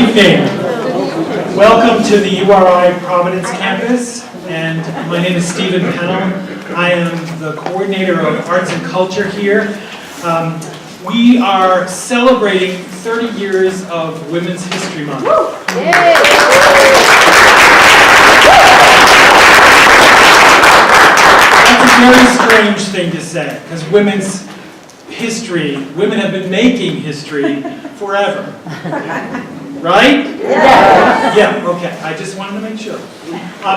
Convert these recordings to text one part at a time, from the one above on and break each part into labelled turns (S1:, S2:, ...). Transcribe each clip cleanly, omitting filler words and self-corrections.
S1: evening. Welcome to the URI Providence campus, and my name is Stephen Pennell. I am the coordinator of arts and culture here. We are celebrating 30 years of Women's History Month. That's a very strange thing to say, because women have been making history forever. Right? Yeah, okay. I just wanted to make sure.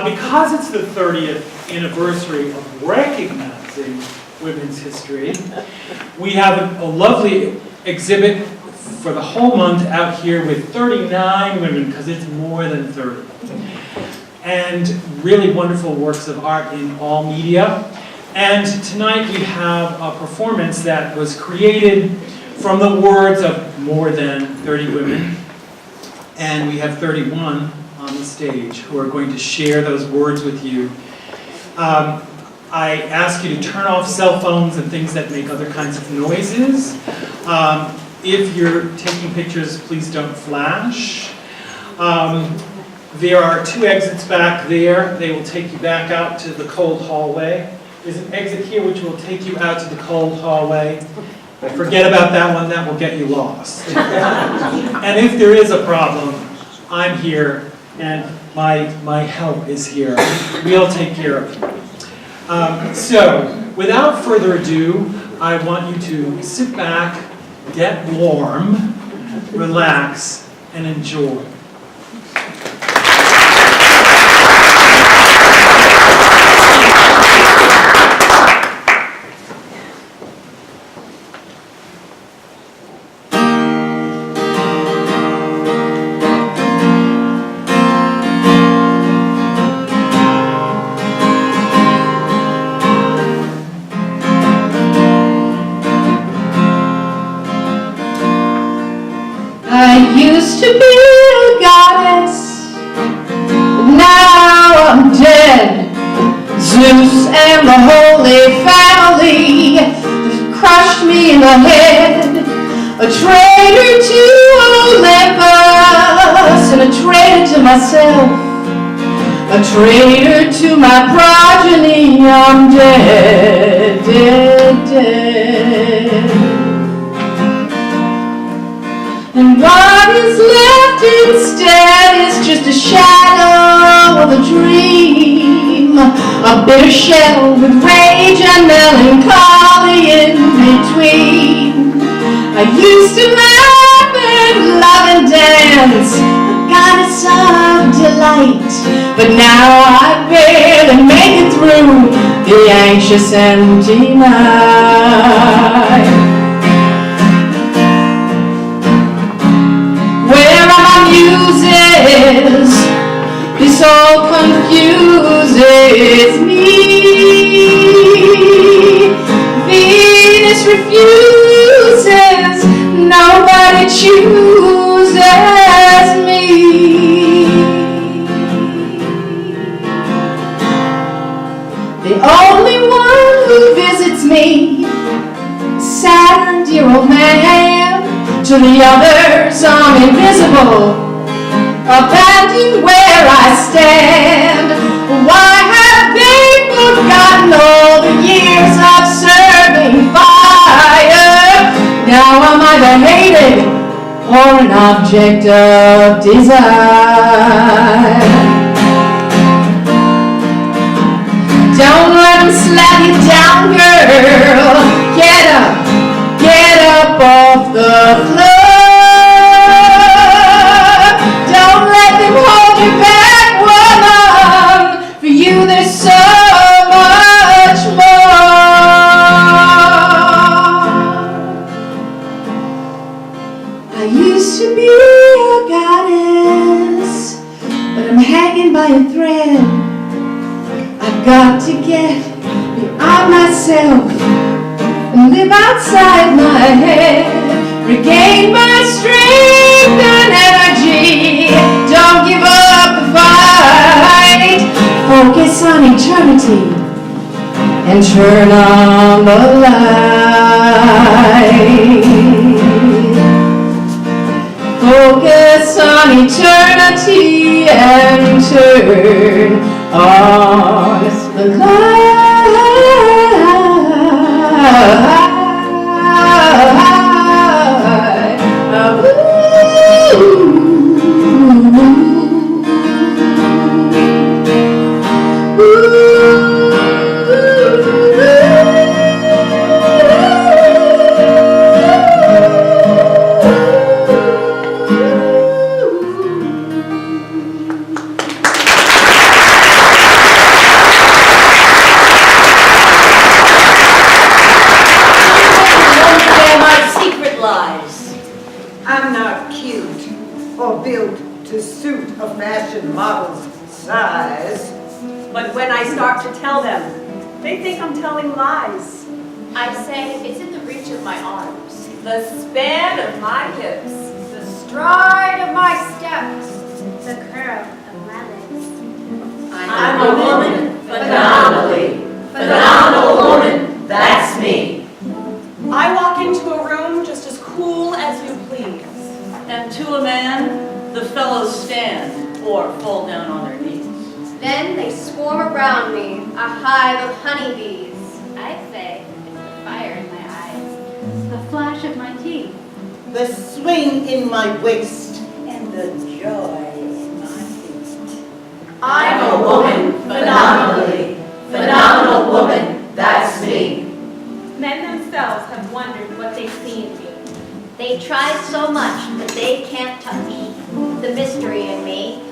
S1: Because it's the 30th anniversary of recognizing women's history, we have a lovely exhibit for the whole month out here with 39 women, because it's more than 30. And really wonderful works of art in all media. And tonight we have a performance that was created from the words of more than 30 women. And we have 31 on the stage who are going to share those words with you. I ask you to turn off cell phones and things that make other kinds of noises. If you're taking pictures, please don't flash. There are 2 exits back there. They will take you back out to the cold hallway. There's an exit here which will take you out to the cold hallway. Forget about that one, that will get you lost. And if there is a problem, I'm here and my help is here. We'll take care of you. So, without further ado, I want you to sit back, get warm, relax, and enjoy.
S2: Used to be a goddess, but now I'm dead. Zeus and the Holy Family have crushed me in the head. A traitor to Olympus and a traitor to myself. A traitor to my progeny. I'm dead, dead, dead. And what is left instead is just a shadow of a dream, a bitter shell with rage and melancholy in between. I used to laugh and love and dance, a goddess of delight, but now I barely make it through the anxious empty night. This all confuses me. Venus refuses, nobody chooses me. The only one who visits me, Saturn, dear old man. To the others I'm invisible, abandoned where I stand. Why have they forgotten all the years of serving fire? Now I'm either hated or an object of desire. Don't let them slap you down, girl. Get up off the floor. There's so much more. I used to be a goddess, but I'm hanging by a thread. I've got to get beyond myself and live outside my head. Regain my strength and energy. Don't give up the fight. Focus on eternity and turn on the light. Oh, focus on eternity and turn on the
S3: Where my secret lies.
S4: I'm not cute or built to suit a fashion model's size.
S3: But when I start to tell them, they think I'm telling lies.
S5: I say it's in the reach of my arms,
S3: The span of my hips.
S5: the stride of my steps, the curve of my lips.
S3: I'm a woman, phenomenally. Phenomenal woman, that's me. I walk into a room just as cool as you please. And to a man, the fellows stand or fall down on their knees.
S5: Then they swarm around me, a hive of honeybees. I say it's the fire in my eyes, the flash of my teeth,
S4: The swing in my waist.
S3: And the joy in my feet.
S4: I'm
S3: a woman, phenomenally. Phenomenal woman, that's me.
S6: Men themselves have wondered what they see in me.
S5: They try so much, but they can't touch the mystery in me.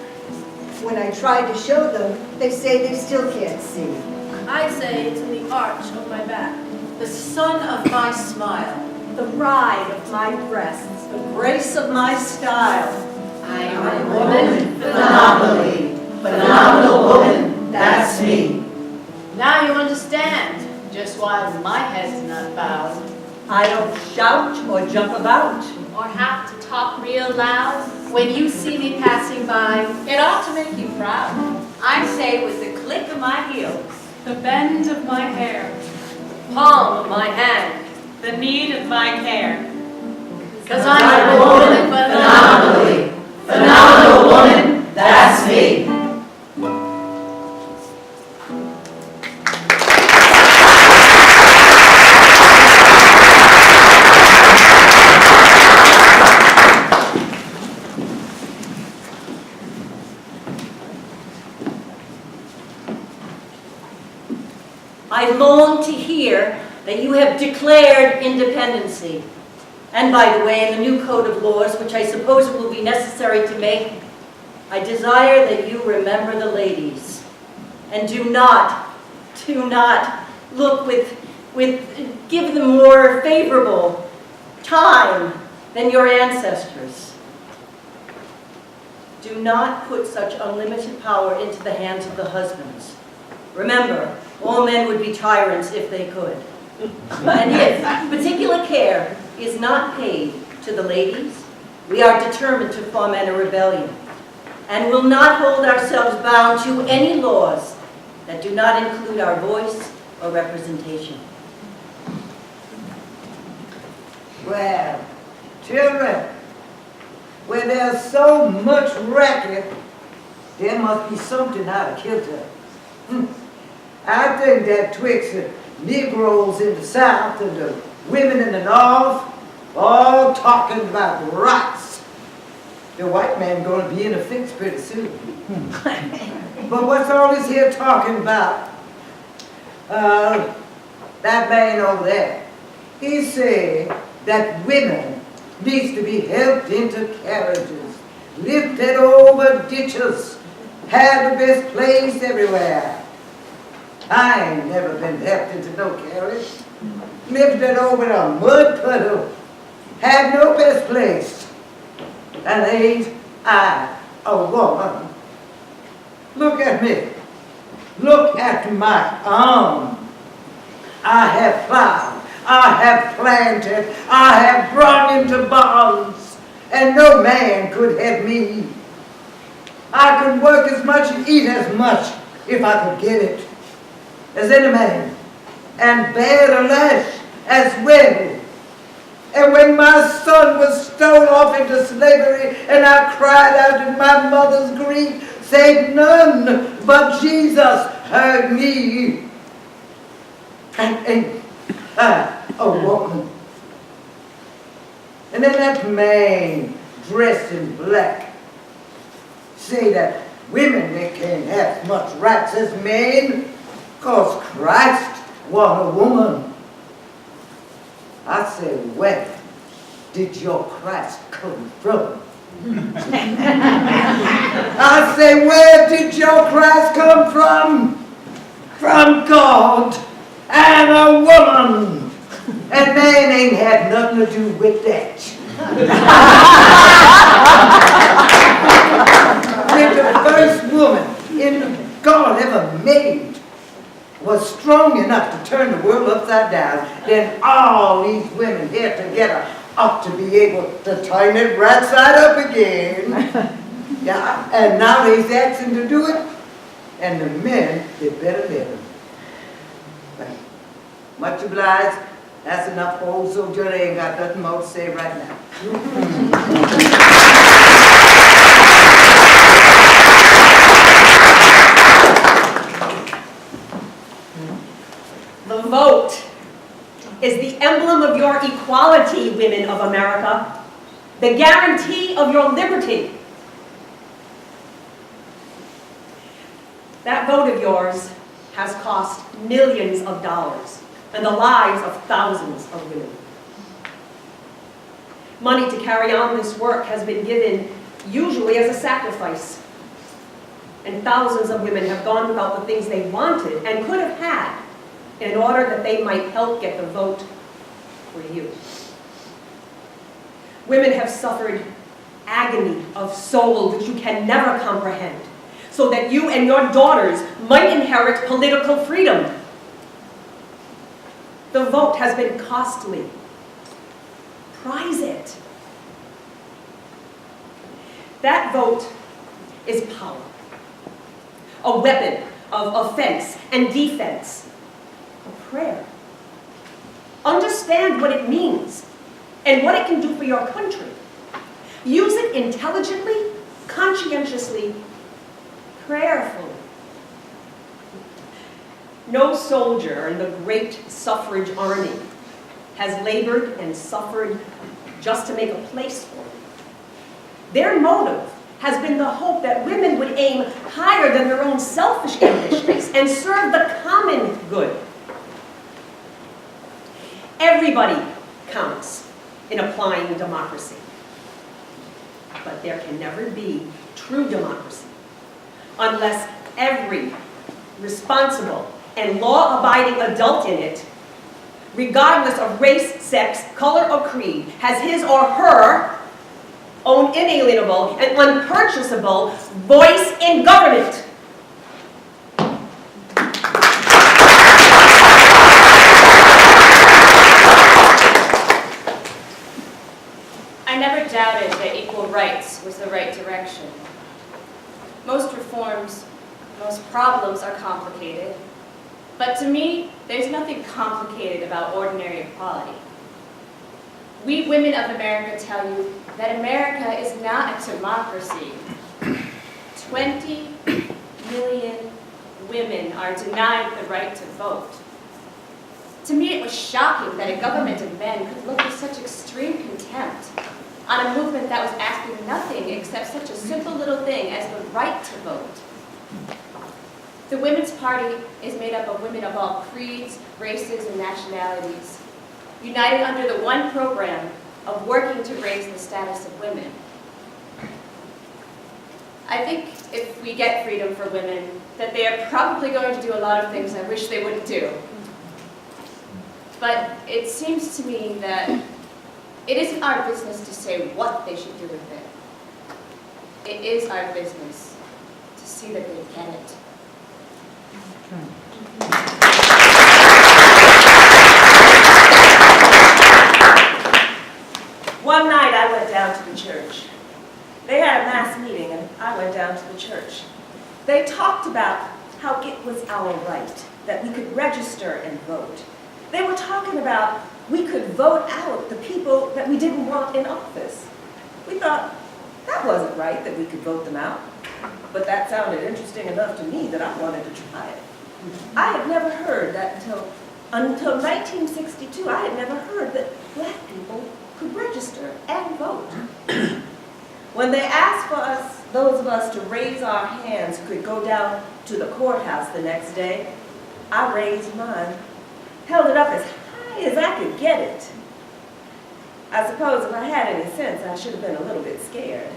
S4: When I try to show them, they say they still can't see.
S5: I say it's in the arch of my back,
S3: The sun of my smile, the ride of my breasts, the grace of my style.
S5: I
S3: I'm a woman, phenomenally. Phenomenal woman, that's me.
S5: Now you understand just why my head's not bowed,
S3: I don't shout or jump about.
S5: or have to talk real loud. When you see me passing by, it ought to make you proud. I say with the click of my heels,
S6: The bend of my hair,
S5: palm of my hand,
S6: the need of my care.
S5: 'cause I'm a woman,
S3: phenomenally. Phenomenal woman, that's me. I long to hear that you have declared independency. And by the way, in the new code of laws, which I suppose it will be necessary to make, I desire that you remember the ladies. And do not look give them more favorable time than your ancestors. Do not put such unlimited power into the hands of the husbands. Remember, all men would be tyrants if they could. And if particular care is not paid to the ladies, we are determined to foment a rebellion and will not hold ourselves bound to any laws that do not include our voice or representation.
S4: Well, children, where there's so much racket, there must be something out of kilter. I think that twixt the Negroes in the South and the women in the North, all talking about rights. The white man gonna be in a fix pretty soon. But what's all this here talking about? That man over there, he said that women needs to be helped into carriages, lifted over ditches, had the best place everywhere. I ain't never been helped into no carriage. Lifted over a mud puddle, had no best place. And ain't I a woman? Look at me. Look at my arm. I have plowed, I have planted, I have brought into bonds, and no man could have me. I could work as much and eat as much if I could get it as any man, and bear the lash as well. And when my son was stolen off into slavery, and I cried out in my mother's grief, saying, none but Jesus heard me. And a woman. And then that man dressed in black say that women, they can't have as much rights as men because Christ was a woman. I say, where did your Christ come from? I say, where did your Christ come from? From God and a woman. And man ain't had nothing to do with that. If the first woman God ever made was strong enough to turn the world upside down, then all these women here together ought to be able to turn it right side up again. Yeah, and now they's asking to do it, and the men, they better let them. Much obliged. That's enough for old soldier. They ain't got nothing more to say right now.
S7: The vote is the emblem of your equality, women of America, the guarantee of your liberty. That vote of yours has cost millions of dollars and the lives of thousands of women. Money to carry on this work has been given usually as a sacrifice, and thousands of women have gone without the things they wanted and could have had in order that they might help get the vote for you. Women have suffered agony of soul that you can never comprehend, so that you and your daughters might inherit political freedom. The vote has been costly. Prize it. That vote is power, a weapon of offense and defense, a prayer. Understand what it means and what it can do for your country. Use it intelligently, conscientiously, prayerfully. No soldier in the great suffrage army has labored and suffered just to make a place for it. Their motive has been the hope that women would aim higher than their own selfish ambitions and serve the common good. Everybody counts in applying democracy, but there can never be true democracy unless every responsible and law-abiding adult in it, regardless of race, sex, color, or creed, has his or her own inalienable and unpurchasable voice in government.
S5: I never doubted that equal rights was the right direction. Most reforms, most problems are complicated, but to me, there's nothing complicated about ordinary equality. We women of America tell you that America is not a democracy. 20 million women are denied the right to vote. To me, it was shocking that a government of men could look with such extreme contempt on a movement that was asking nothing except such a simple little thing as the right to vote. The Women's Party is made up of women of all creeds, races, and nationalities, united under the one program of working to raise the status of women. I think if we get freedom for women, that they are probably going to do a lot of things I wish they wouldn't do. But it seems to me that it isn't our business to say what they should do with it. It is our business to see that they get it.
S7: One night I went down to the church. They had a mass meeting and I went down to the church. They talked about how it was our right, that we could register and vote, They were talking about we could vote out the people that we didn't want in office. We thought, that wasn't right that we could vote them out. But that sounded interesting enough to me that I wanted to try it. I had never heard that until 1962, I had never heard that black people could register and vote. When they asked for us, those of us to raise our hands who could go down to the courthouse the next day, I raised mine, held it up as high as I could get it. I suppose if I had any sense, I should have been a little bit scared.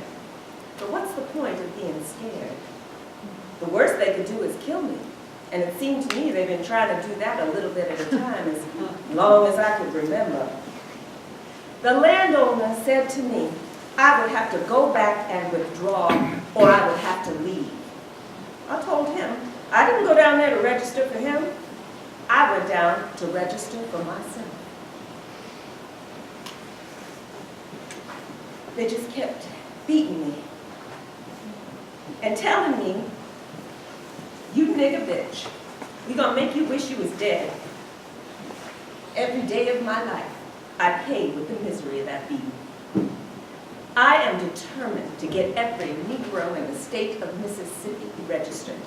S7: But what's the point of being scared? The worst they could do is kill me. And it seemed to me they've been trying to do that a little bit at a time, as long as I could remember. The landowner said to me, I would have to go back and withdraw, or I would have to leave. I told him, I didn't go down there to register for him. I went down to register for myself. They just kept beating me and telling me, you nigger bitch, we gonna make you wish you was dead. Every day of my life, I paid with the misery of that beating. I am determined to get every Negro in the state of Mississippi registered.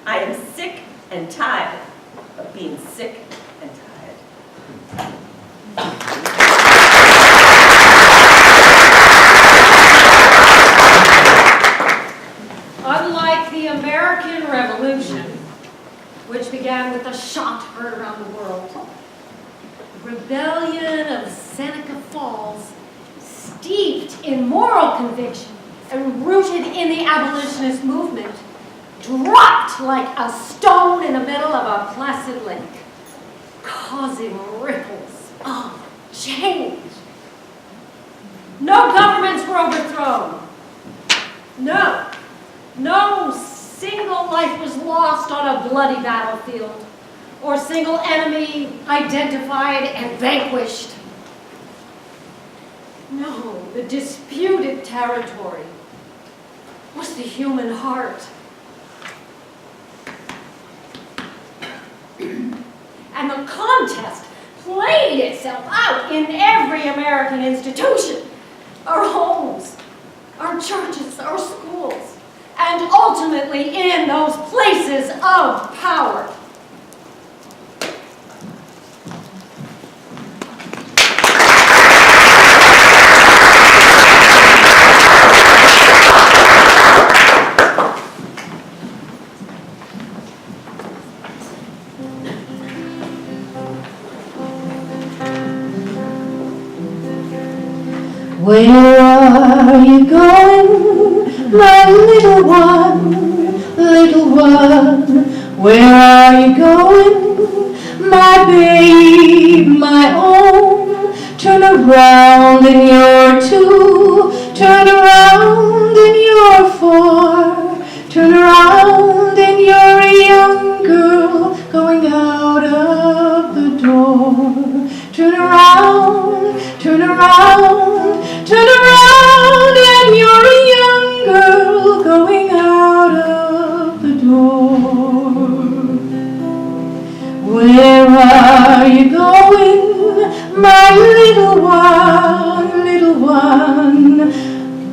S7: I am sick and tired of being sick and tired.
S8: Unlike the American Revolution, which began with a shot heard around the world, the rebellion of Seneca Falls, steeped in moral conviction and rooted in the abolitionist movement, dropped like a stone in the middle of a placid lake, causing ripples of change. No governments were overthrown. No single life was lost on a bloody battlefield, or single enemy identified and vanquished. No, the disputed territory was the human heart. And the contest played itself out in every American institution, our homes, our churches, our schools, and ultimately in those places of power.
S2: Where are you going, my little one, little one? Where are you going, my babe, my own? Turn around and you're two, turn around and you're four, turn around and you're a young girl going out of the door. Turn around, turn around, turn around and you're a young girl going out of the door. Where are you going, my little one, little one?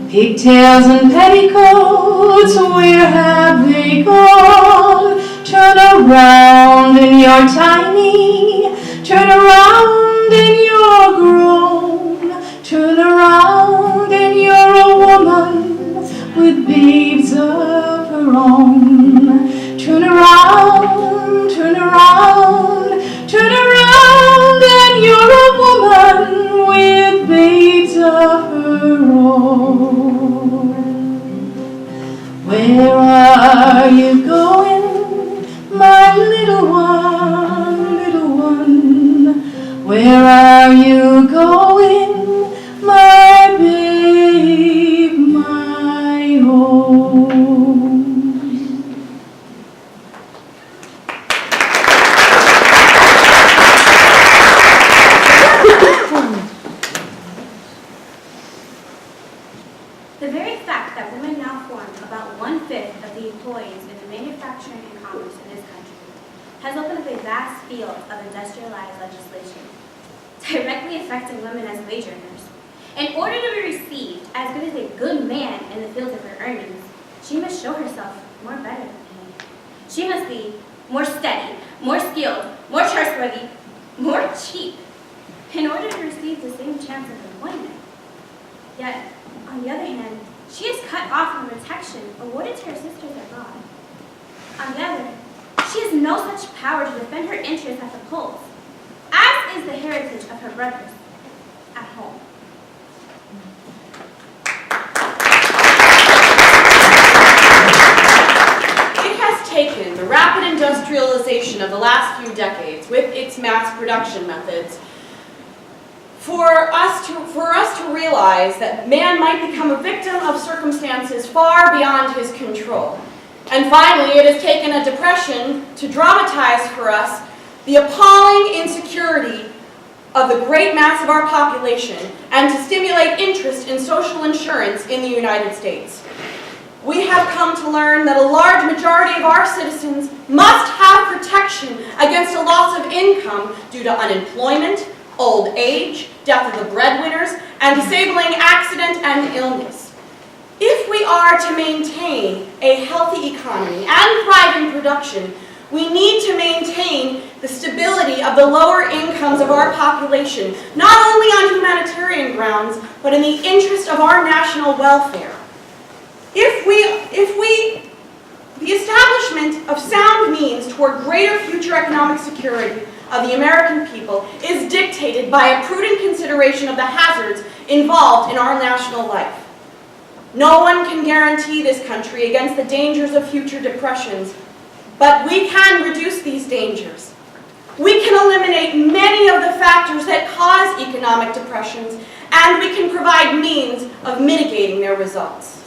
S2: Pigtails and petticoats, where have they gone? Turn around and you're tiny, turn around and you're grown, turn around and you're a woman with babes of her own. Turn around, turn around, turn around and you're a woman with babes of her own. Where are you going, my little one, little one? Where are you going, my babe, my own?
S6: The very fact that women now form about 1/5 of the employees
S9: vast field of industrialized legislation, directly affecting women as wage earners. In order to be received as good as a good man in the field of her earnings, she must show herself more better than him. She must be more steady, more skilled, more trustworthy, more cheap, in order to receive the same chance of employment. Yet, on the other hand, she is cut off from protection awarded to her sisters abroad. On the other, she has no such power to defend her interests at the polls, as is the heritage of her brothers at home.
S10: It has taken the rapid industrialization of the last few decades with its mass production methods for us to realize that man might become a victim of circumstances far beyond his control. And finally, it has taken a depression to dramatize for us the appalling insecurity of the great mass of our population and to stimulate interest in social insurance in the United States. We have come to learn that a large majority of our citizens must have protection against a loss of income due to unemployment, old age, death of the breadwinners, and disabling accident and illness. If we are to maintain a healthy economy and thrive in production, we need to maintain the stability of the lower incomes of our population, not only on humanitarian grounds, but in the interest of our national welfare. The establishment of sound means toward greater future economic security of the American people is dictated by a prudent consideration of the hazards involved in our national life. No one can guarantee this country against the dangers of future depressions, but we can reduce these dangers. We can eliminate many of the factors that cause economic depressions, and we can provide means of mitigating their results.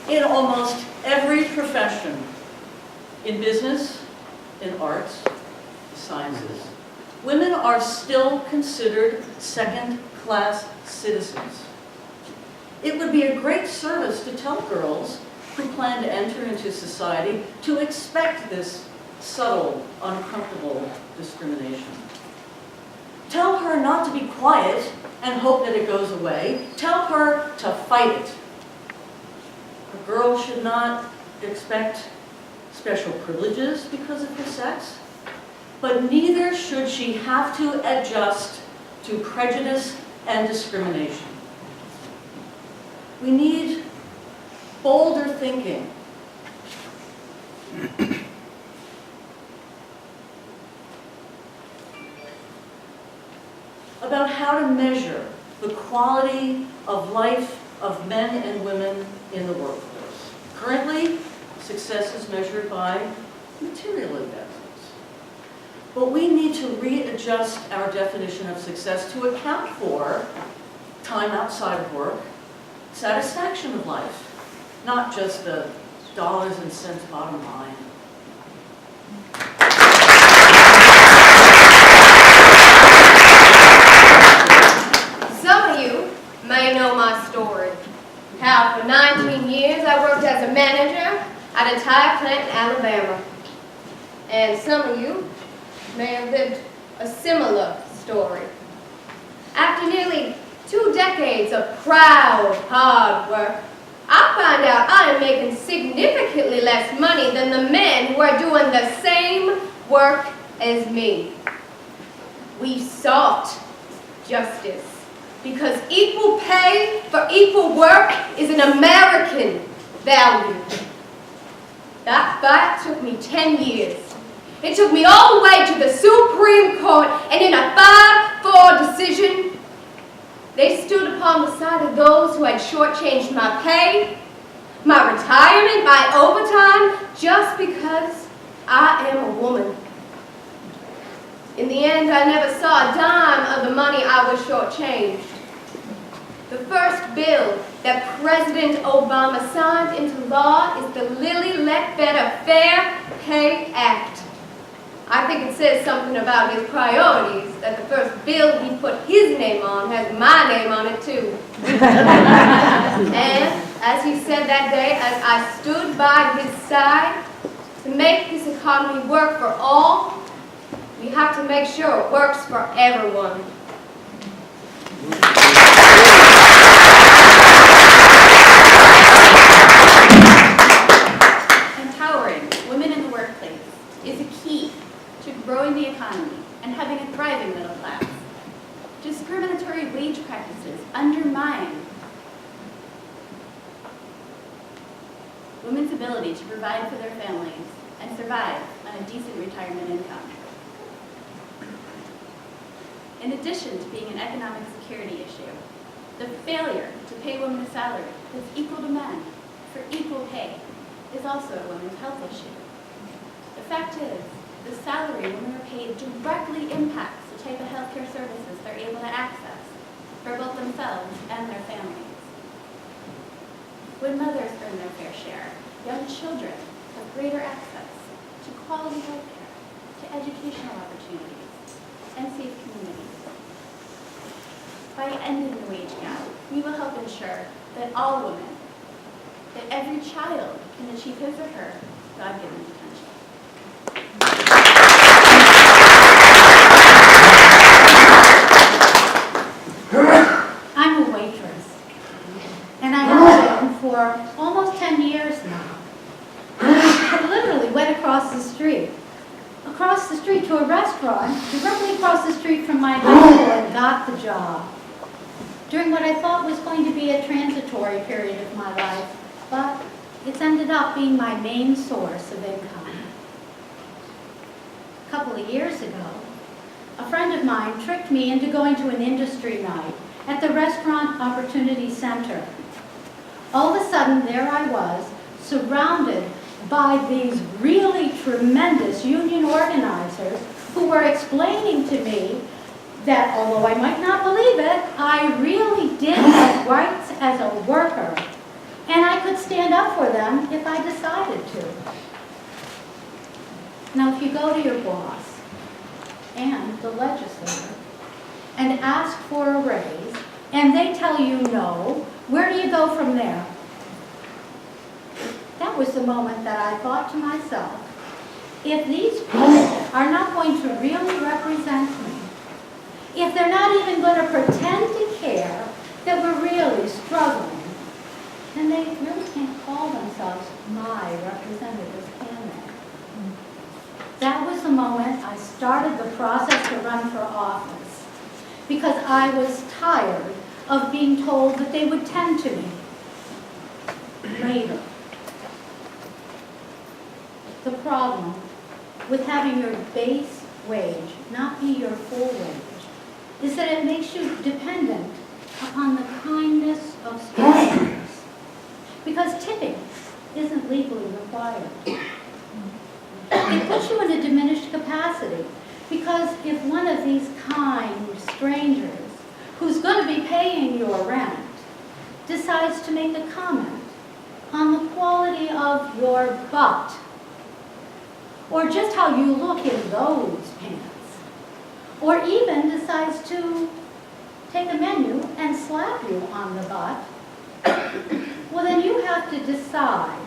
S11: In almost every profession, in business, in arts, sciences, women are still considered second-class citizens. It would be a great service to tell girls who plan to enter into society to expect this subtle, uncomfortable discrimination. Tell her not to be quiet and hope that it goes away. Tell her to fight it. A girl should not expect special privileges because of her sex, but neither should she have to adjust to prejudice and discrimination. We need bolder thinking. About how to measure the quality of life of men and women in the workforce. Currently, success is measured by material advancements. But we need to readjust our definition of success to account for time outside of work, satisfaction of life, not just the dollars and cents bottom line.
S12: Some of you may know my story. How for 19 years I worked as a manager at a tire plant in Alabama. And some of you may have lived a similar story. After nearly 2 decades of proud, hard work, I find out I am making significantly less money than the men who are doing the same work as me. We sought justice because equal pay for equal work is an American value. That fight took me 10 years. It took me all the way to the Supreme Court, and in a 5-4 decision, they stood upon the side of those who had shortchanged my pay, my retirement, my overtime, just because I am a woman. In the end, I never saw a dime of the money I was shortchanged. The first bill that President Obama signed into law is the Lilly Ledbetter Fair Pay Act. I think it says something about his priorities that the first bill he put his name on has my name on it too. And as he said that day, as I stood by his side, to make this economy work for all, we have to make sure it works for everyone.
S6: Empowering women in the workplace is a key to growing the economy and having a thriving middle class. Discriminatory wage practices undermine women's ability to provide for their families and survive on a decent retirement income. In addition to being an economic security issue, the failure to pay women a salary that's equal to men for equal pay is also a women's health issue. The fact is, the salary women are paid directly impacts the type of healthcare services they're able to access for both themselves and their families. When mothers earn their fair share, young children have greater access to quality healthcare, to educational opportunities, and safe communities. By ending the wage gap, we will help ensure that all women, that every child can achieve his or her God-given potential.
S13: I'm a waitress, and I have been for almost 10 years now. I literally went across the street to a restaurant, directly across the street from my high school, and got the job. During what I thought was going to be a transitory period of my life, but it's ended up being my main source of income. A couple of years ago, a friend of mine tricked me into going to an industry night at the Restaurant Opportunity Center. All of a sudden, there I was, surrounded by these really tremendous union organizers who were explaining to me that, although I might not believe it, I really did have rights as a worker, and I could stand up for them if I decided to. Now, if you go to your boss and the legislator and ask for a raise, and they tell you no, where do you go from there? That was the moment that I thought to myself, if these people are not going to really represent me, if they're not even going to pretend to care that we're really struggling, then they really can't call themselves my representatives, can they? That was the moment I started the process to run for office, because I was tired of being told that they would tend to me later. The problem with having your base wage not be your full wage is that it makes you dependent upon the kindness of strangers, because tipping isn't legally required. It puts you in a diminished capacity, because if one of these kind strangers who's going to be paying your rent decides to make a comment on the quality of your butt, or just how you look in those pants, or even decides to take a menu and slap you on the butt, well, then you have to decide.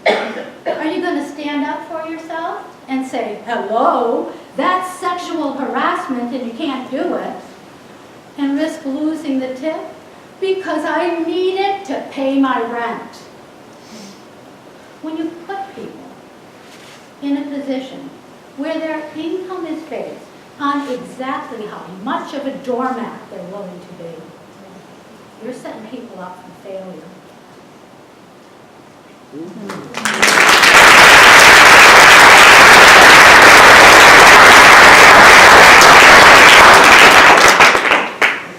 S13: Are you going to stand up for yourself and say, hello, that's sexual harassment and you can't do it, and risk losing the tip because I need it to pay my rent? When you put people in a position where their income is based on exactly how much of a doormat they're willing to be, you're setting people up for failure.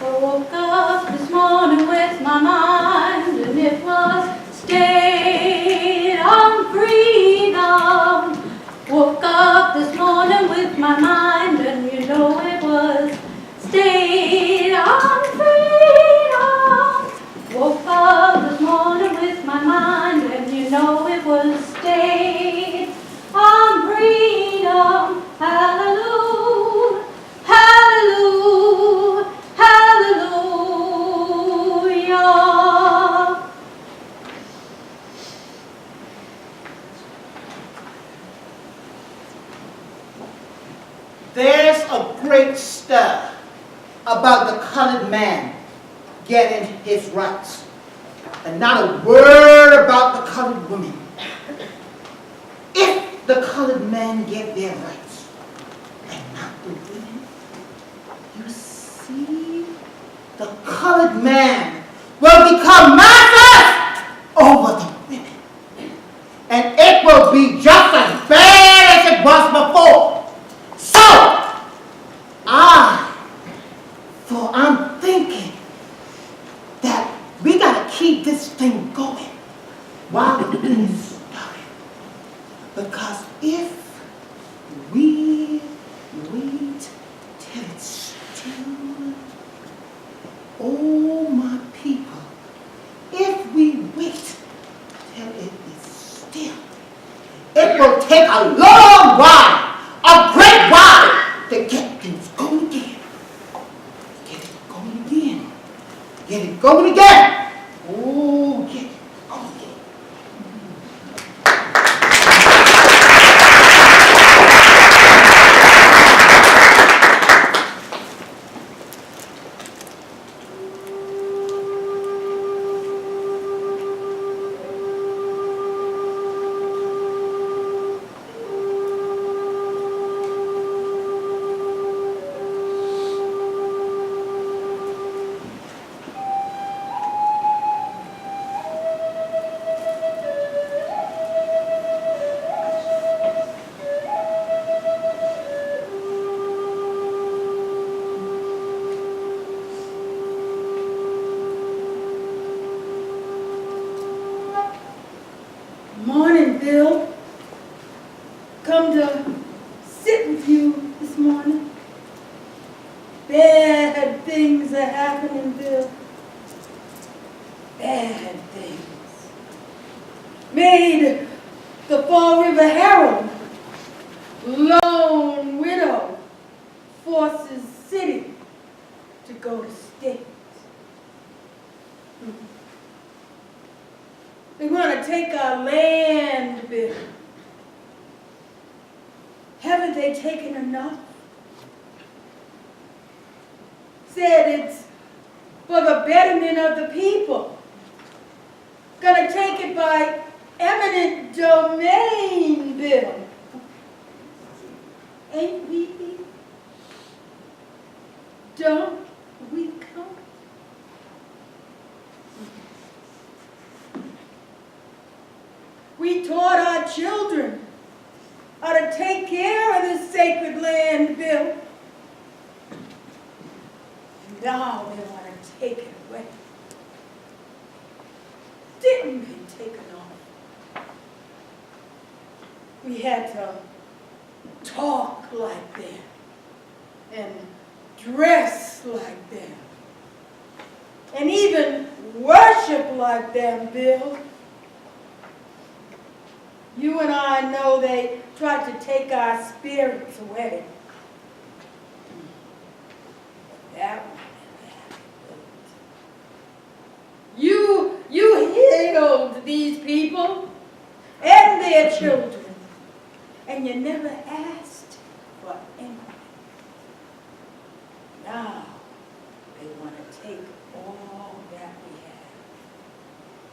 S13: I woke up this morning with my mind, and it was stayed on freedom. Woke up this morning with my mind, and you know it was stayed on freedom. Woke up this morning with my mind, and you know it was
S14: there's a great stir about the colored man getting his rights, and not a word about the colored women. If the colored men get their rights, and not the women, you see, the colored man will become masters over the women. And it will be just as bad as it was before. So, I'm thinking that we gotta keep this thing going while the thing is started. Because if we wait till it's still, oh my people, if we wait till it is still, it will take a long while, a great while, to get things going again. Get it going again. Get it going again. Oh, get it going again.
S15: Morning, Bill. Come to sit with you this morning. Bad things are happening, Bill. Bad things. Made the Fall River Herald lone widow forces city to go to state. They want to take our land, Bill. Haven't they taken enough? Said it's for the betterment of the people. Gonna take it by eminent domain, Bill. Ain't we? Don't we come? We taught our children how to take care of this sacred land, Bill. Now they want to take it away. Didn't we take it off? We had to talk like them and dress like them and even worship like them, Bill. You and I know they tried to take our spirits away. That You healed these people and their children, and you never asked for anything. Now they want to take all that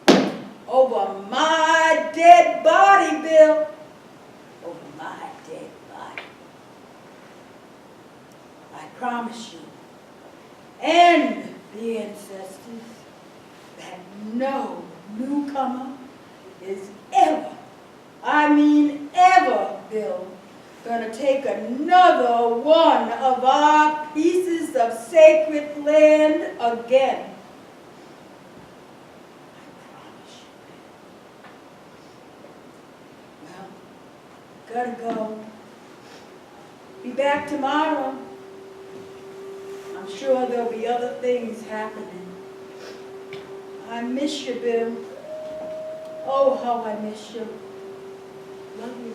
S15: we have. Over my dead body, Bill. Over my dead body. I promise you, and the ancestors, that no newcomer is ever, I mean ever, Bill, gonna take another one of our pieces of sacred land again. Gotta go. Be back tomorrow. I'm sure there'll be other things happening. I miss you, Bill. Oh, how I miss you. Love you.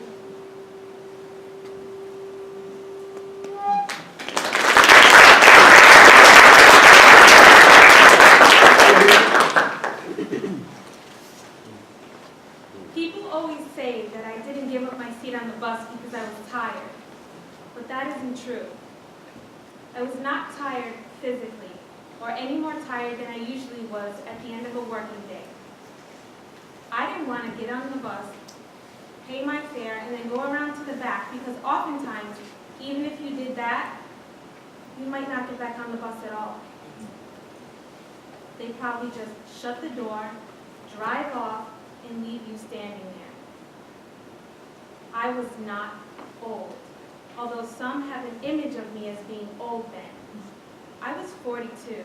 S9: People always say that I didn't give up my seat on the bus because I was tired. But
S6: but that isn't true. I was not tired physically, or any more tired than I usually was at the end of a working day. I didn't want to get on the bus, pay my fare, and then go around to the back, because oftentimes, even if you did that, you might not get back on the bus at all. They probably just shut the door, drive off, and leave you standing there. I was not old, although some have an image of me as being old then. I was 42.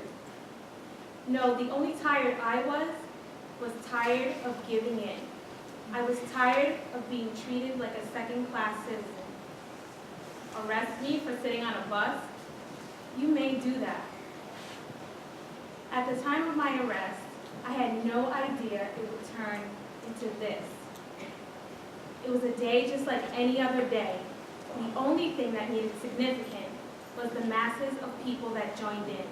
S6: No, the only tired I was tired of giving in. I was tired of being treated like a second-class citizen. Arrest me for sitting on a bus? You may do that. At the time of my arrest, I had no idea it would turn into this. It was a day just like any other day. The only thing that needed significance was the masses of people that joined in.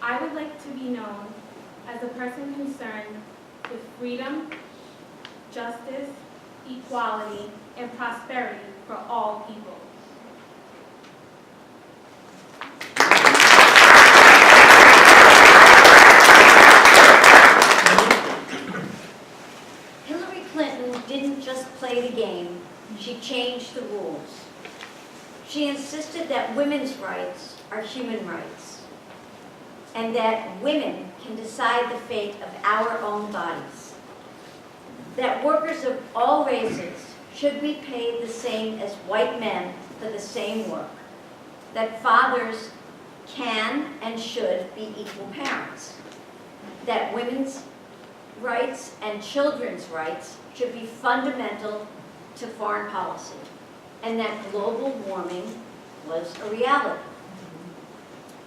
S6: I would like to be known as a person concerned with freedom, justice, equality, and prosperity for all people.
S3: Hillary Clinton didn't just play the game, she changed the rules. She insisted that women's rights are human rights, and that women can decide the fate of our own bodies. That workers of all races should be paid the same as white men for the same work. That fathers can and should be equal parents. That women's rights and children's rights should be fundamental to foreign policy, and that global warming was a reality.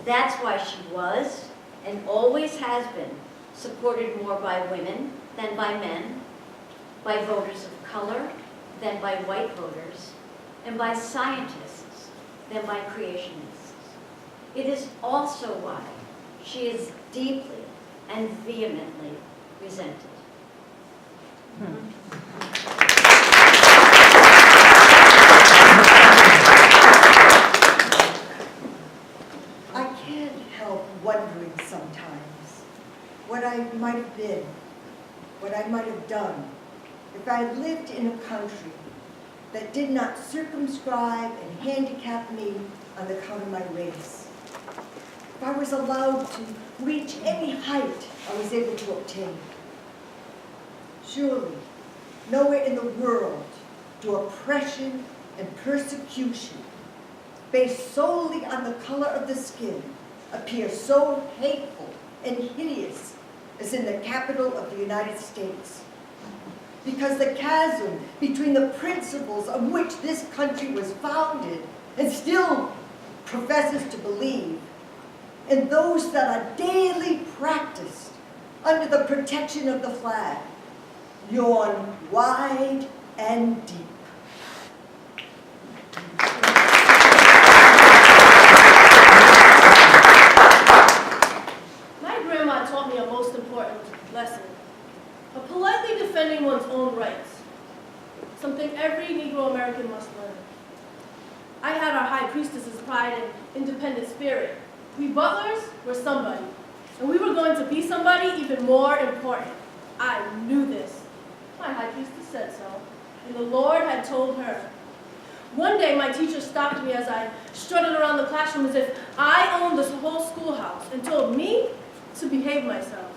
S3: That's why she was, and always has been, supported more by women than by men, by voters of color than by white voters, and by scientists than by creationists. It is also why she is deeply and vehemently resented.
S16: I can't help wondering sometimes what I might have been, what I might have done if I had lived in a country that did not circumscribe and handicap me on account of my race. If I was allowed to reach any height I was able to obtain. Surely, nowhere in the world do oppression and persecution based solely on the color of the skin appear so hateful and hideous as in the capital of the United States. Because the chasm between the principles on which this country was founded and still professes to believe, and those that are daily practiced under the protection of the flag, yawn wide and deep.
S17: My grandma taught me a most important lesson of politely defending one's own rights, something every Negro American must learn. I had our high priestess's pride and independent spirit. We butlers were somebody, and we were going to be somebody even more important. I knew this. My high priestess said so, and the Lord had told her. One day, my teacher stopped me as I strutted around the classroom as if I owned this whole schoolhouse and told me to behave myself.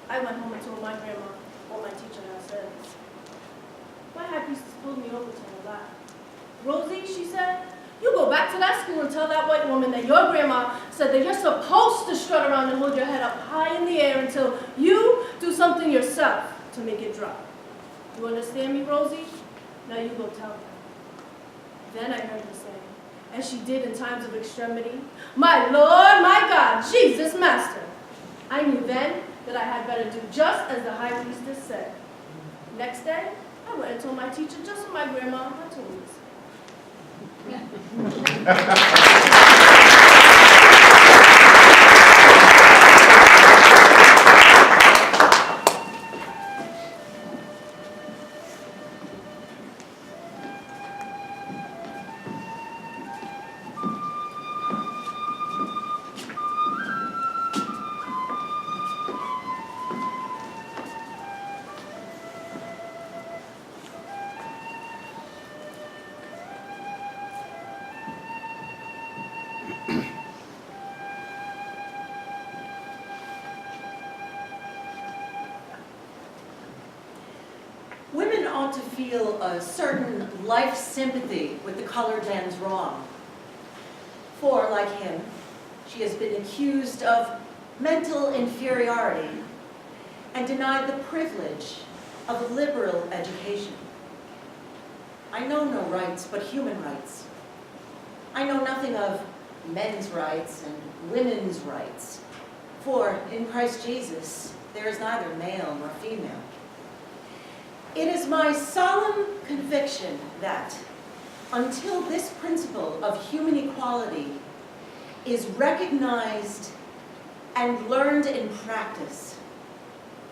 S17: I went home and told my grandma what my teacher had said. My high priestess pulled me over to her lap. Rosie, she said, you go back to that school and tell that white woman that your grandma said that you're supposed to strut around and hold your head up high in the air until you do something yourself to make it drop. You understand me, Rosie? Now you go tell her. Then I heard her say, as she did in times of extremity, my Lord, my God, Jesus, Master. I knew then that I had better do just as the high priestess said. Next day, I went and told my teacher just what my grandma had told me to say.
S3: ought to feel a certain life sympathy with the colored man's wrong. For, like him, she has been accused of mental inferiority and denied the privilege of a liberal education. I know no rights but human rights. I know nothing of men's rights and women's rights, for in Christ Jesus there is neither male nor female. It is my solemn conviction that until this principle of human equality is recognized and learned in practice,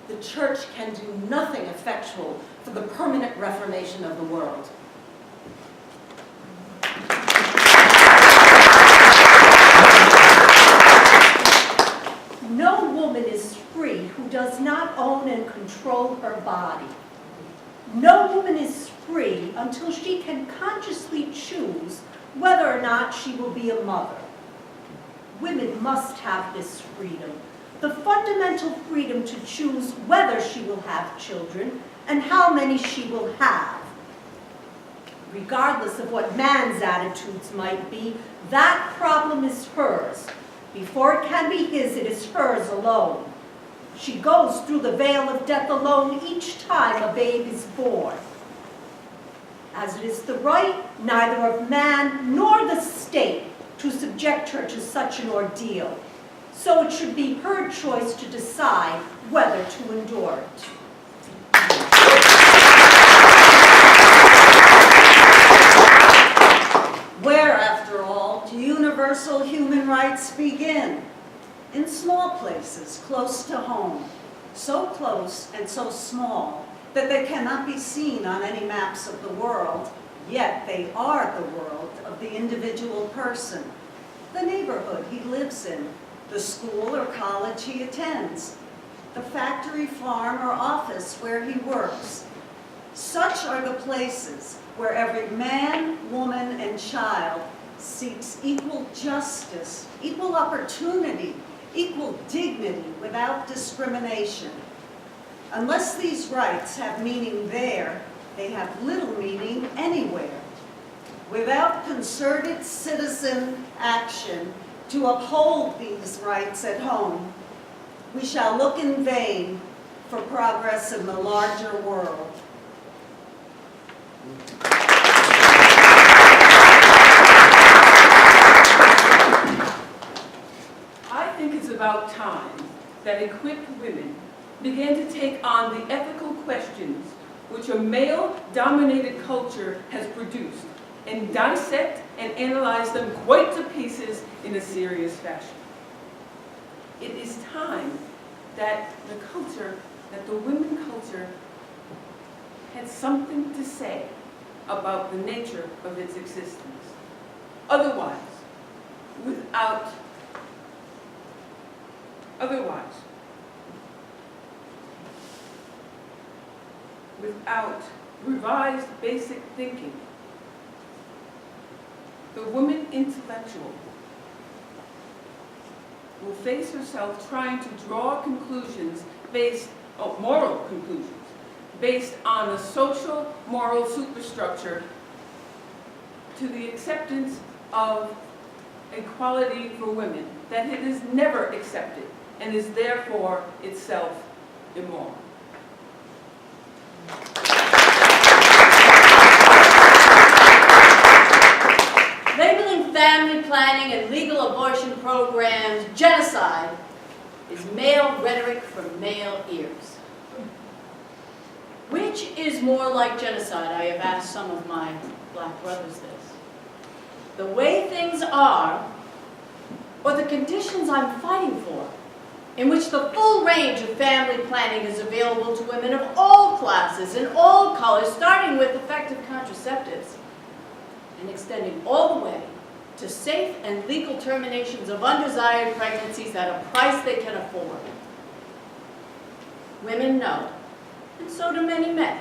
S3: the church can do nothing effectual for the permanent reformation of the world.
S18: No woman is free who does not own and control her body. No woman is free until she can consciously choose whether or not she will be a mother. Women must have this freedom, the fundamental freedom to choose whether she will have children and how many she will have. Regardless of what man's attitudes might be, that problem is hers. Before it can be his, it is hers alone. She goes through the veil of death alone each time a babe is born. As it is the right neither of man nor the state to subject her to such an ordeal, so it should be her choice to decide whether to endure it.
S3: Where, after all, do universal human rights begin? In small places, close to home. So close and so small that they cannot be seen on any maps of the world, yet they are the world of the individual person. The neighborhood he lives in, the school or college he attends, the factory, farm, or office where he works. Such are the places where every man, woman, and child seeks equal justice, equal opportunity, equal dignity without discrimination. Unless these rights have meaning there, they have little meaning anywhere. Without concerted citizen action to uphold these rights at home, we shall look in vain for progress in the larger world.
S19: I think it's about time that equipped women began to take on the ethical questions which a male-dominated culture has produced and dissect and analyze them quite to pieces in a serious fashion. It is time that the women culture had something to say about the nature of its existence. Otherwise, without revised basic thinking, the woman intellectual will face herself trying to draw conclusions moral conclusions, based on a social moral superstructure to the acceptance of equality for women, that it is never accepted and is therefore itself immoral.
S18: Labeling family planning and legal abortion programs genocide is male rhetoric from male ears. Which is more like genocide? I have asked some of my black brothers this. The way things are, or the conditions I'm fighting for, in which the full range of family planning is available to women of all classes and all colors, starting with effective contraceptives and extending all the way to safe and legal terminations of undesired pregnancies at a price they can afford. Women know, and so do many men,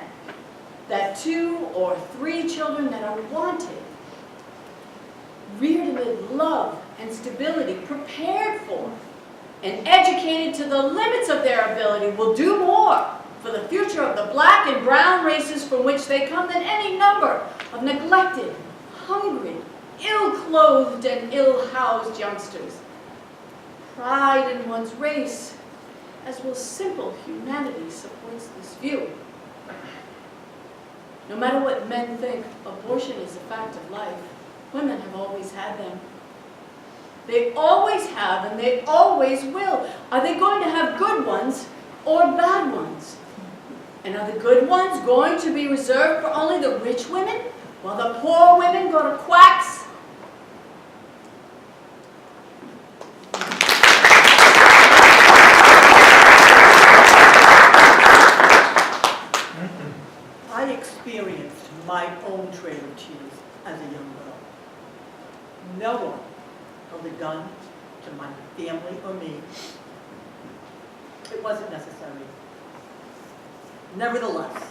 S18: that 2 or 3 children that are wanted, reared amid love and stability, prepared for, and educated to the limits of their ability will do more for the future of the black black and brown races from which they come than any number of neglected, hungry, ill-clothed, and ill-housed youngsters. Pride in one's race, as will simple humanity, supports this view. No matter what men think, abortion is a fact of life. Women have always had them. They always have, and they always will. Are they going to have good ones or bad ones? And are the good ones going to be reserved for only the rich women, while the poor women go to quacks?
S20: I experienced my own trail of tears as a young girl. No one held a gun to my family or me. It wasn't necessary. Nevertheless,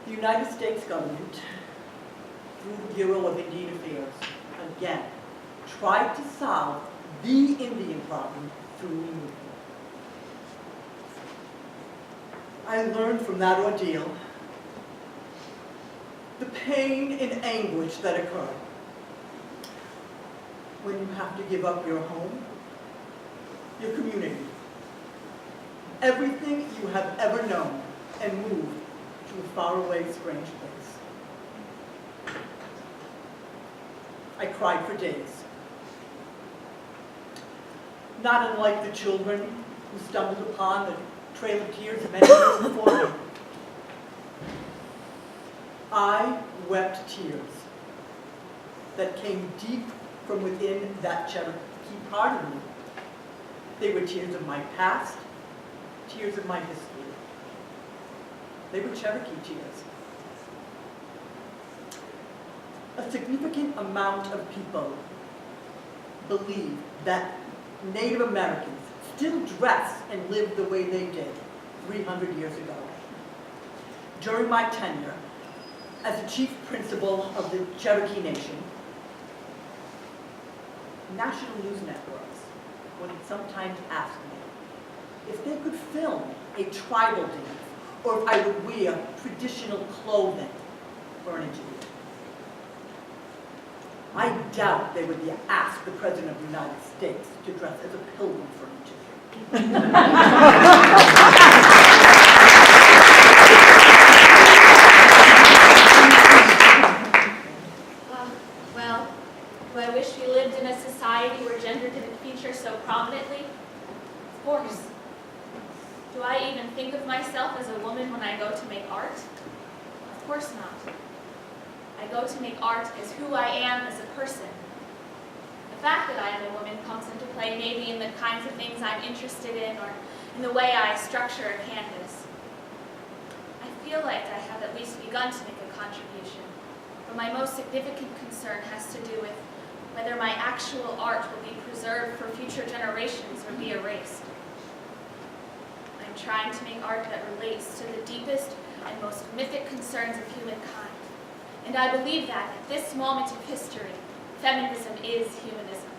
S20: the United States government, through the Bureau of Indian Affairs, again, tried to solve the Indian problem through removal. I learned from that ordeal the pain and anguish that occur when you have to give up your home, your community, everything you have ever known, and move to a faraway, strange place. I cried for days. Not unlike the children who stumbled upon the Trail of Tears many years before me. I wept tears that came deep from within that Cherokee part of me. They were tears of my past, tears of my history. They were Cherokee tears. A significant amount of people believe that Native Americans still dress and live the way they did 300 years ago. During my tenure as the chief principal of the Cherokee Nation, national news networks would sometimes ask me if they could film a tribal dance or if I would wear traditional clothing for an interview. I doubt they would ask the President of the United States to dress as a pilgrim for an interview.
S5: Well, do I wish we lived in a society where gender didn't feature so prominently? Of course. Do I even think of myself as a woman when I go to make art? Of course not. I go to make art as who I am as a person. The fact that I am a woman comes into play maybe in the kinds of things I'm interested in or in the way I structure a canvas. I feel like I have at least begun to make a contribution, but my most significant concern has to do with whether my actual art will be preserved for future generations or be erased. I'm trying to make art that relates to the deepest and most mythic concerns of humankind. And I believe that at this moment of history, feminism is humanism.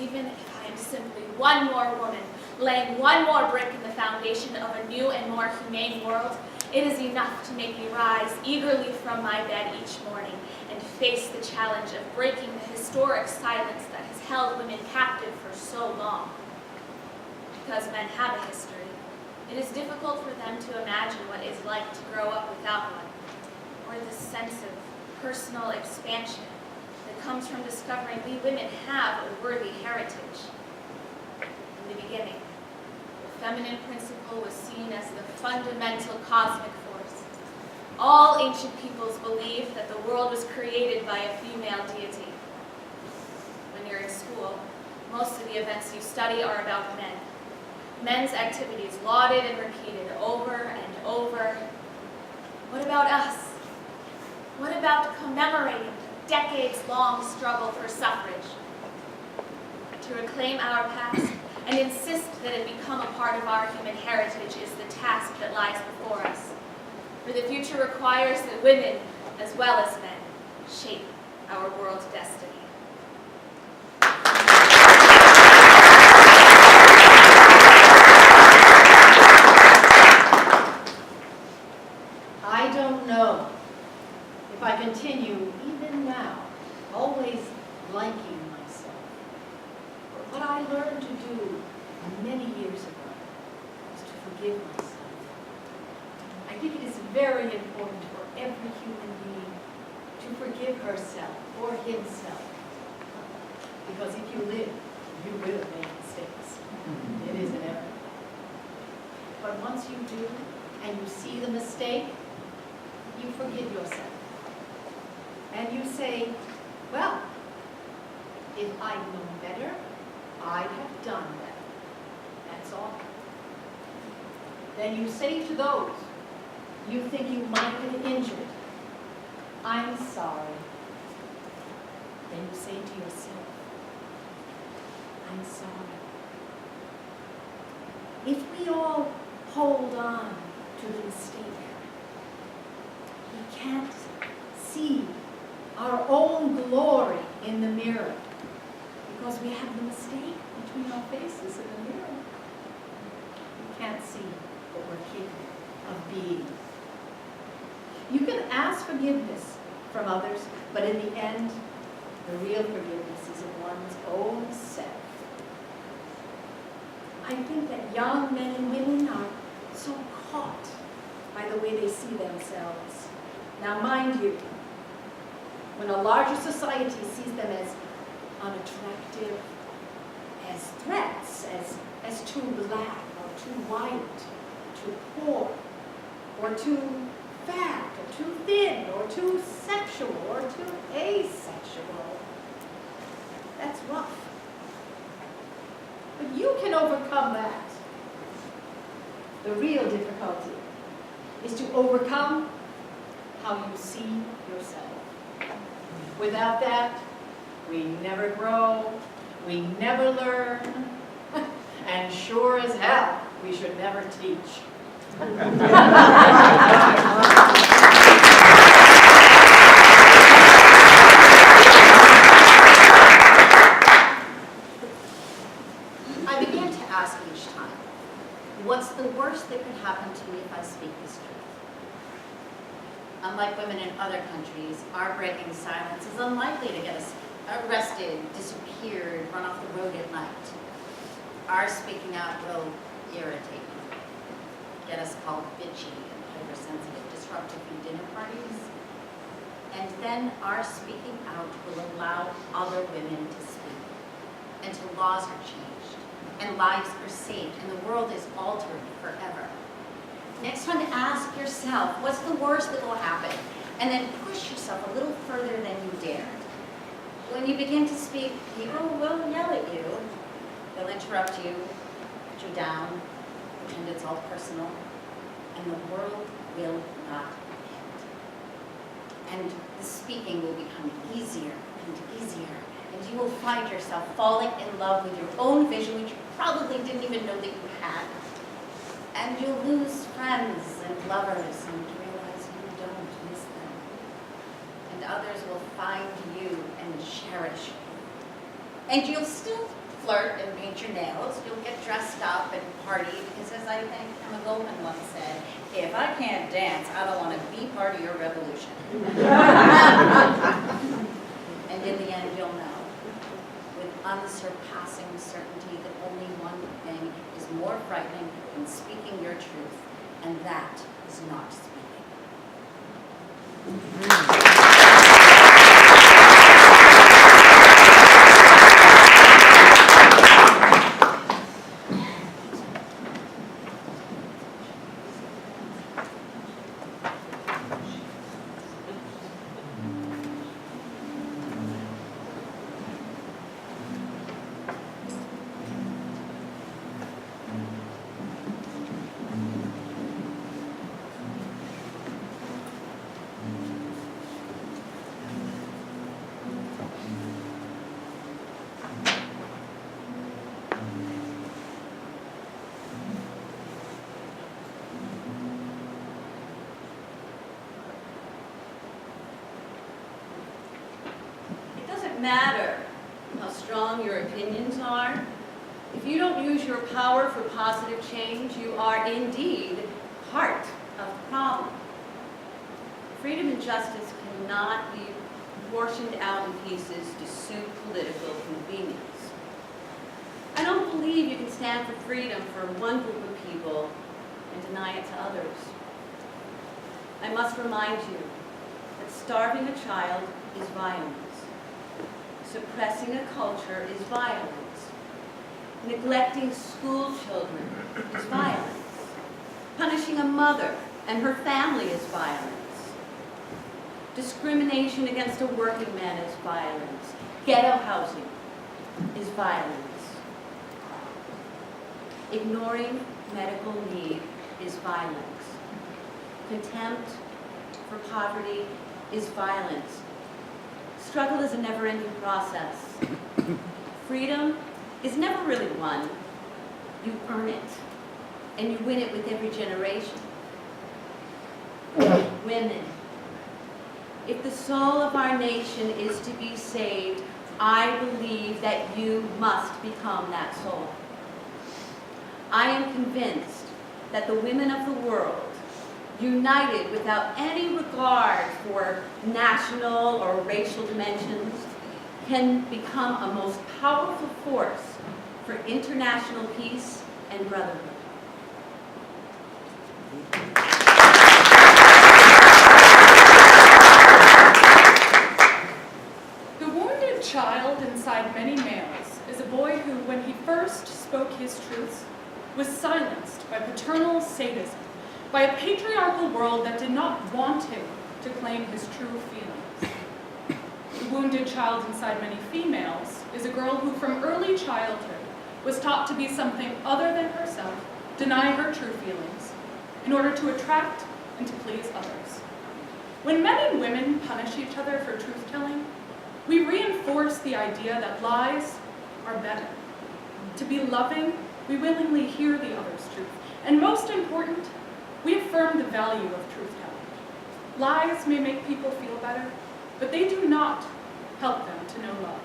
S5: Even if I am simply one more woman, laying one more brick in the foundation of a new and more humane world, it is enough to make me rise eagerly from my bed each morning and face the challenge of breaking the historic silence that has held women captive for so long. Because men have a history, it is difficult for them to imagine what it's like to grow up without one, or the sense of personal expansion that comes from discovering we women have a worthy heritage. In the beginning, the feminine principle was seen as the fundamental cosmic force. All ancient peoples believed that the world was created by a female deity. When you're in school, most of the events you study are about men. Men's activities lauded and repeated over and over. What about us? What about commemorating the decades-long struggle for suffrage? To reclaim our past and insist that it become a part of our human heritage is the task that lies before us. For the future requires that women, as well as men, shape our world's destiny.
S13: if I continue, even now, always liking myself, what I learned to do many years ago was to forgive myself. I think it is very important for every human being to forgive herself or himself. Because if you live, you will make mistakes. It is inevitable. But once you do, and you see the mistake, you forgive yourself. And you say, well, if I'd known better, I'd have done better. That's all. Then you say to those you think you might have injured, I'm sorry. Then you say to yourself, I'm sorry. If we all hold on to the mistake, we can't see our own glory in the mirror because we have the mistake between our faces in the mirror. We can't see what we're capable of being. You can ask forgiveness from others, but in the end, the real forgiveness is of one's own self. I think that young men and women are so caught by the way they see themselves. Now, mind you, when a larger society sees them as unattractive, as threats, as too black or too white, too poor, or too fat, or too thin, or too sexual, or too asexual, that's rough. But you can overcome that. The real difficulty is to overcome how you see yourself. Without that, we never grow, we never learn, and sure as hell, we should never teach.
S21: I began to ask each time, what's the worst that could happen to me if I speak this truth? Unlike women in other countries, our breaking silence is unlikely to get us arrested, disappeared, run off the road at night. Our speaking out will irritate me, get us called bitchy and hypersensitive, disrupt a few dinner parties. And then our speaking out will allow other women to speak, until laws are changed, and lives are saved, and the world is altered forever. Next time, ask yourself, what's the worst that will happen? And then push yourself a little further than you dared. When you begin to speak, people will yell at you. They'll interrupt you, put you down, pretend it's all personal, and the world will not end. And the speaking will become easier and easier, and you will find yourself falling in love with your own vision, which you probably didn't even know that you had. And you'll lose friends and lovers and realize you don't miss them. And others will find you and cherish you. And you'll still flirt and paint your nails. You'll get dressed up and party because, as I think Emma Goldman once said, if I can't dance, I don't want to be part of your revolution. And in the end, you'll know with unsurpassing certainty that only one thing is more frightening than speaking your truth, and that is not speaking.
S3: Matter how strong your opinions are. If you don't use your power for positive change, you are indeed part of the problem. Freedom and
S1: justice cannot be portioned out in pieces to suit political convenience. I don't believe you can stand for freedom for one group of people and deny it to others. I must remind you that starving a child is violence. Suppressing a culture is violence. Neglecting school children is violence. Punishing a mother and her family is violence. Discrimination against a working man is violence. Ghetto housing is violence. Ignoring medical need is violence. Contempt for poverty is violence. Struggle is a never-ending process. Freedom is never really won. You earn it, and you win it with every generation. Women, if the soul of our nation is to be saved, I believe that you must become that soul. I am convinced that the women of the world, united without any regard for national or racial dimensions, can become a most powerful force for international peace and brotherhood.
S22: The wounded child inside many males is a boy who, when he first spoke his truths, was silenced by paternal sadism, by a patriarchal world that did not want him to claim his true feelings. The wounded child inside many females is a girl who from early childhood was taught to be something other than herself, deny her true feelings, in order to attract and to please others. When men and women punish each other for truth-telling, we reinforce the idea that lies are better. To be loving, we willingly hear the other's truth. And most important, we affirm the value of truth-telling. Lies may make people feel better, but they do not help them to know love.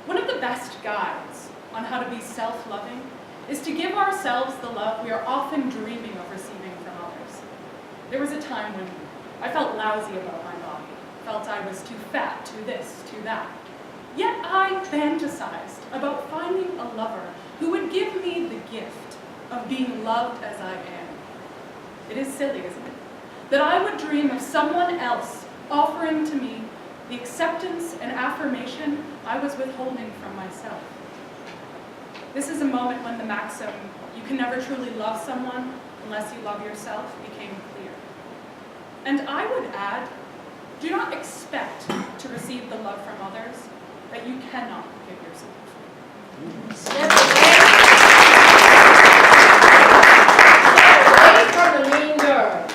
S22: One of the best guides on how to be self-loving is to give ourselves the love we are often dreaming of receiving from others. There was a time when I felt lousy about my body, felt I was too fat, too this, too that. Yet I fantasized about finding a lover who would give me the gift of being loved as I am. It is silly, isn't it? That I would dream of someone else offering to me the acceptance and affirmation I was withholding from myself. This is a moment when the maxim, you can never truly love someone unless you love yourself, became clear. And I would add, do not expect to receive the love from others that you cannot give yourself.
S12: Step away from the mean girl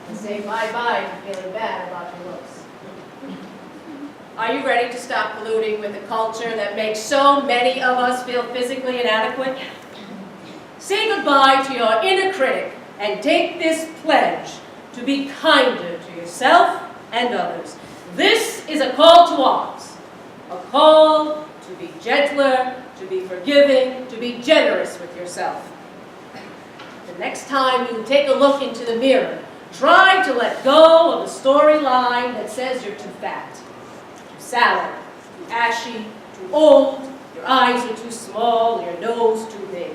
S12: and say bye-bye to feeling bad about your looks.
S10: Are you ready to stop polluting with a culture that makes so many of us feel physically inadequate? Say goodbye to your inner critic and take this pledge to be kinder to yourself and others. This is a call to arms, a call to be gentler, to be forgiving, to be generous with yourself. The next time you take a look into the mirror, try to let go of the storyline that says you're too fat, too sallow, too ashy, too old, your eyes are too small, your nose too big.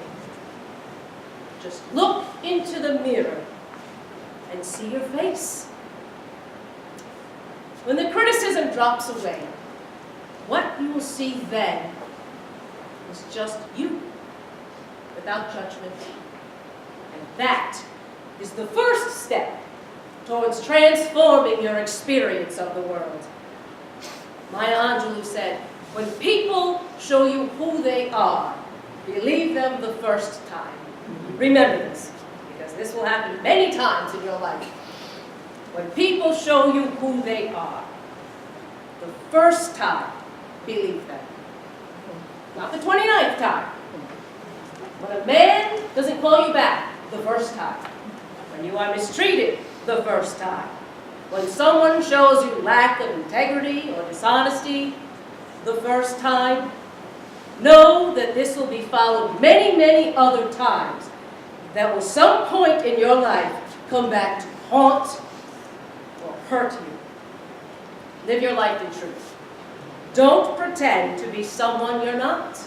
S10: Just look into the mirror and see your face. When the criticism drops away, what you will see then is just you, without judgment. And that is the first step towards transforming your experience of the world. Maya Angelou said, when people show you who they are, believe them the first time. Remember this, because this will happen many times in your life. When people show you who they are, the first time, believe them. Not the 29th time. When a man doesn't call you back the first time. When you are mistreated the first time. When someone shows you lack of integrity or dishonesty the first time. Know that this will be followed many, many other times that will some point in your life come back to haunt or hurt you. Live your life in truth. Don't pretend to be someone you're not.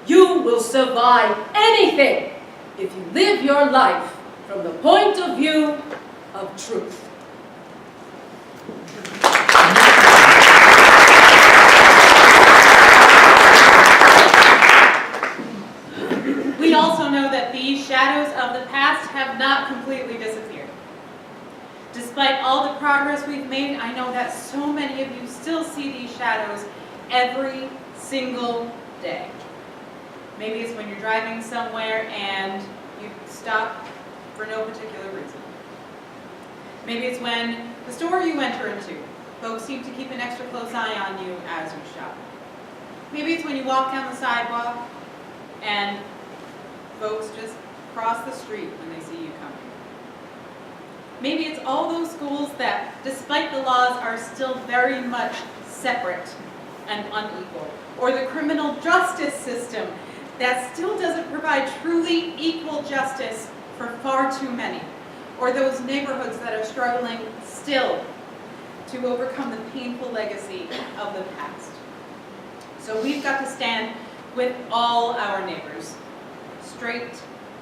S10: You will survive anything if you live your life from the point of view of truth.
S4: We also know that these shadows of the past have not completely disappeared. Despite all the progress we've made, I know that so many of you still see these shadows every single day. Maybe it's when you're driving somewhere and you stop for no particular reason. Maybe it's when the store you enter into, folks seem to keep an extra close eye on you as you shop. Maybe it's when you walk down the sidewalk and folks just cross the street when they see you coming. Maybe it's all those schools that, despite the laws, are still very much separate and unequal. Or the criminal justice system that still doesn't provide truly equal justice for far too many. Or those neighborhoods that are struggling still to overcome the painful legacy of the past. So we've got to stand with all our neighbors. Straight,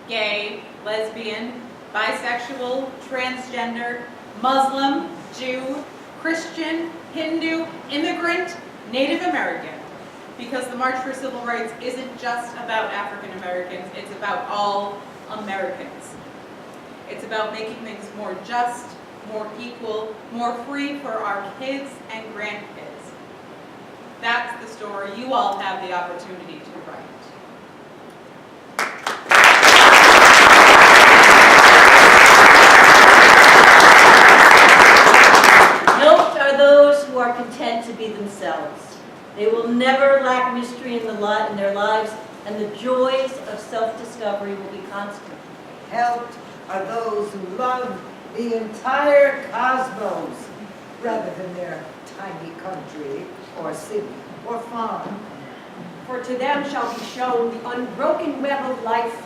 S4: gay, lesbian, bisexual, transgender, Muslim, Jew, Christian, Hindu, immigrant, Native American. Because the March for Civil Rights isn't just about African Americans, it's about all Americans. It's about making things more just, more equal, more free for our kids and grandkids. That's the story you all have the opportunity to write.
S3: Helped are those who are content to be themselves. They will never lack mystery in their lives, and the joys of self-discovery will be constant.
S14: Helped are those who love the entire cosmos rather than their tiny country or city or farm.
S7: For to them shall be shown the unbroken web of life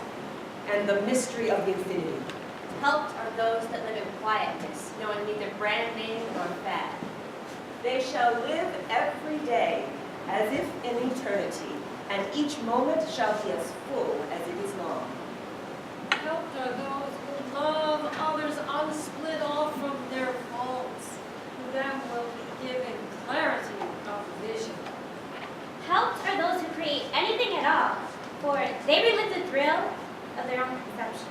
S7: and the mystery of infinity.
S9: Helped are those that live in quietness, knowing neither brand name nor fad.
S7: They shall live every day as if in eternity, and each moment shall be as full as it is long.
S8: Helped are those who love others unsplit off from their faults. To them will be given clarity of vision.
S9: Helped are those who create anything at all, for they relive the thrill of their own conception.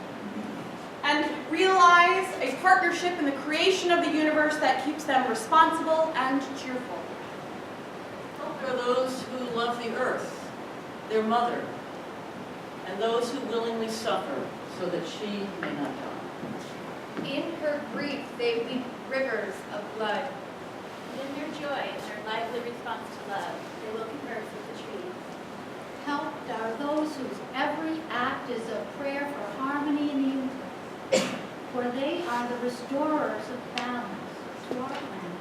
S10: And realize a partnership in the creation of the universe that keeps them responsible and cheerful.
S11: Helped are those who love the earth, their mother, and those who willingly suffer so that she may not die.
S6: In her grief, they weep rivers of blood.
S9: And in their joy and their lively response to love, they will converse with the trees.
S13: Helped are those whose every act is a prayer for harmony in the universe, for they are the restorers of balance to our planet.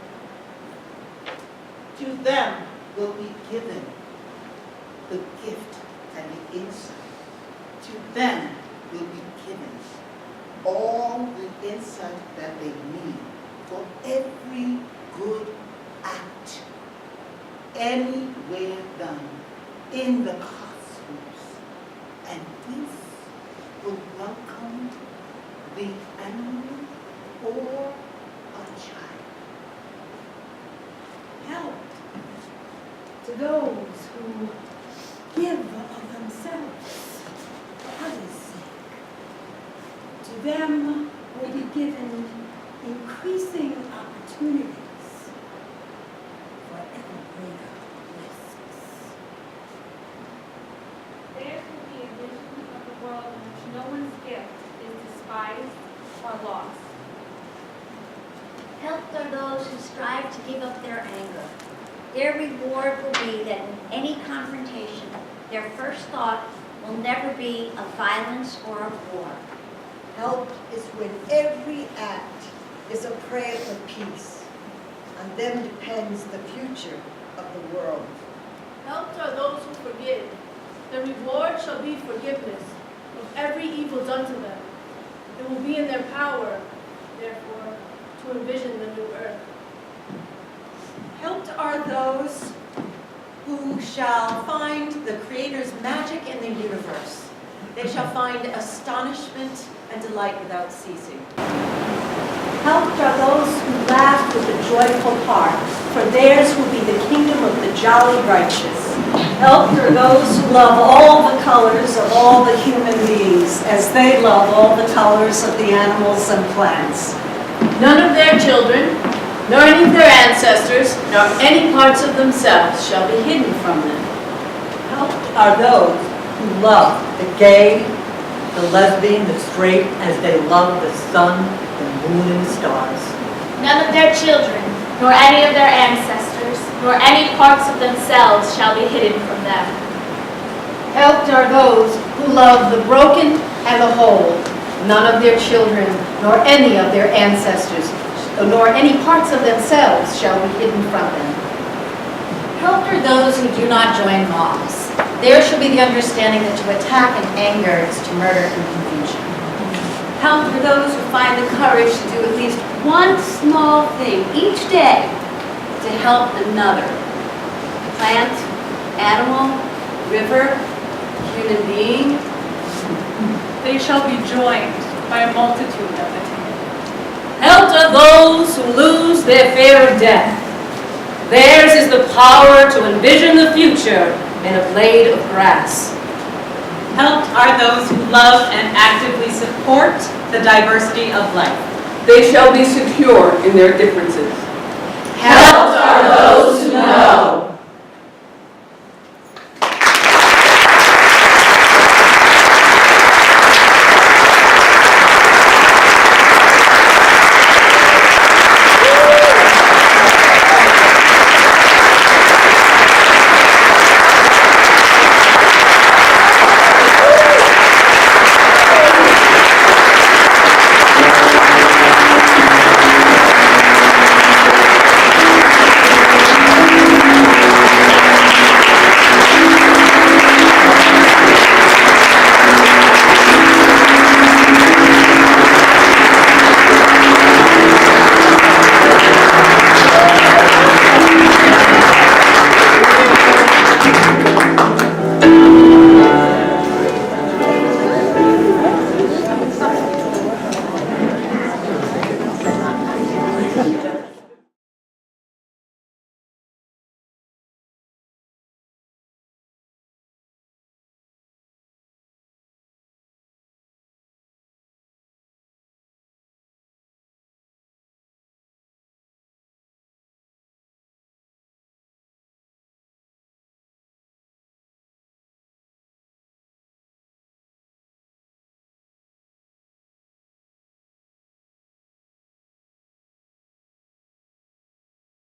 S14: To them will be given the gift and the insight. To them will be given all the insight that they need for every good act, anywhere done in the cosmos. And this will welcome the animal or a child.
S23: Help to those who give of themselves for others' sake. To them will be given increasing opportunities for ever greater risks.
S5: There will be a vision of the world in which no one's gift is despised or lost.
S24: Helped are those who strive to give up their anger. Their reward will be that in any confrontation, their first thought will never be of violence or of war.
S16: Help is when every act is a prayer for peace. On them depends the future of the world.
S17: Helped are those who forgive. Their reward shall be forgiveness of every evil done to them. It will be in their power, therefore, to envision the new earth.
S7: Helped are those who shall find the Creator's magic in the universe. They shall find astonishment and delight without ceasing. Helped are those who laugh with a joyful heart, for theirs will be the kingdom of the jolly righteous.
S3: Helped are those who love all the colors of all the human beings, as they love all the colors of the animals and plants.
S2: None of their children, nor any of their ancestors, nor any parts of themselves shall be hidden from them.
S14: Helped are those who love the gay, the lesbian, the straight, as they love the sun, the moon, and the stars.
S5: None of their children, nor any of their ancestors, nor any parts of themselves shall be hidden from them.
S2: Helped are those who love the broken and the whole. None of their children, nor any of their ancestors, nor any parts of themselves shall be hidden from them.
S21: Helped are those who do not join mobs. There shall be the understanding that to attack in anger is to murder in confusion.
S1: Helped are those who find the courage to do at least one small thing each day to help another. Plant, animal, river, human being.
S4: They shall be joined by a multitude of the timid.
S2: Helped are those who lose their fear of death. Theirs is the power to envision the future in a blade of grass.
S4: Helped are those who love and actively support the diversity of life.
S15: They shall be secure in their differences.
S2: Helped are those who know